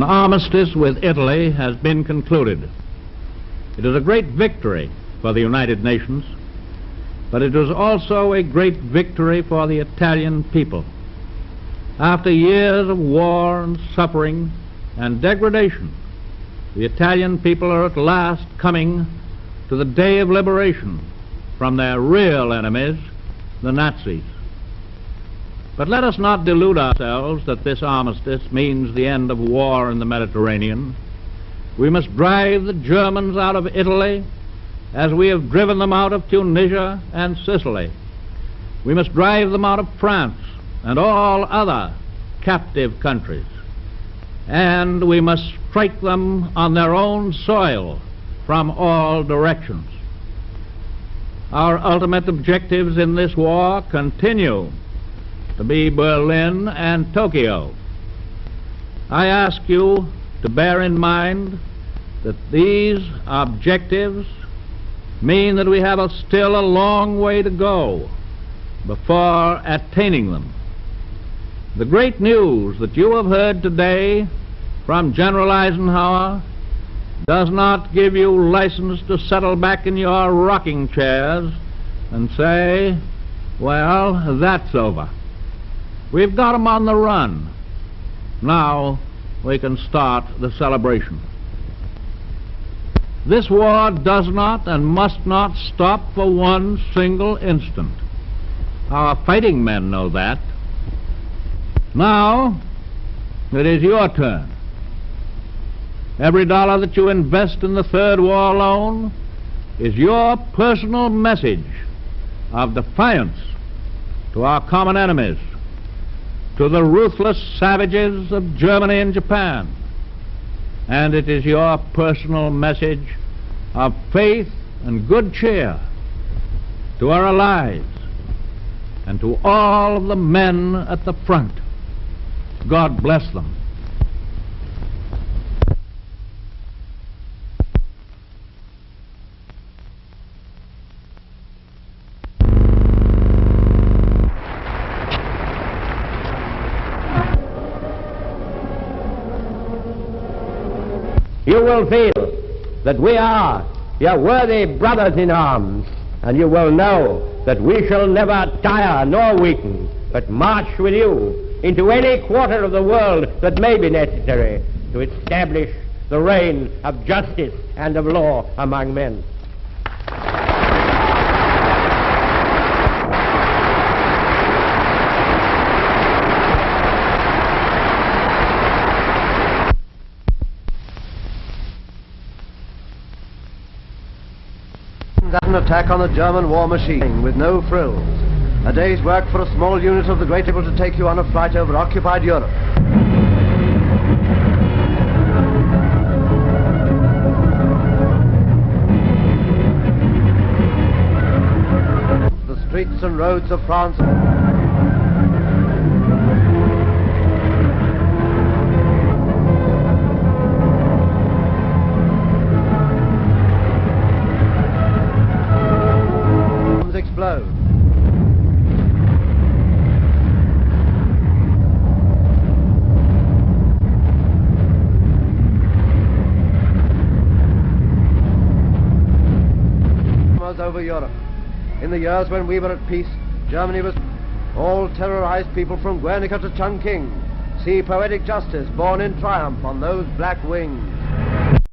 An armistice with Italy has been concluded. It is a great victory for the United Nations, but it was also a great victory for the Italian people. After years of war and suffering and degradation, the Italian people are at last coming to the day of liberation from their real enemies, the Nazis. But let us not delude ourselves that this armistice means the end of war in the Mediterranean. We must drive the Germans out of Italy as we have driven them out of Tunisia and Sicily. We must drive them out of France and all other captive countries. And we must strike them on their own soil from all directions. Our ultimate objectives in this war continue to be Berlin and Tokyo. I ask you to bear in mind that these objectives mean that we have still a long way to go before attaining them. The great news that you have heard today from General Eisenhower does not give you license to settle back in your rocking chairs and say, well, that's over. We've got 'em on the run. Now we can start the celebration. This war does not and must not stop for one single instant. Our fighting men know that. Now it is your turn. Every dollar that you invest in the Third War Loan is your personal message of defiance to our common enemies, to the ruthless savages of Germany and Japan. And it is your personal message of faith and good cheer to our allies and to all of the men at the front. God bless them. You will feel that we are your worthy brothers in arms, and you will know that we shall never tire nor weaken, but march with you into any quarter of the world that may be necessary to establish the reign of justice and of law among men. An attack on the German war machine with no frills. A day's work for a small unit of the great able to take you on a flight over occupied Europe. The streets and roads of France. Explode. Over Europe. In the years when we were at peace, Germany was all terrorized people from Guernica to Chungking. See poetic justice born in triumph on those black wings.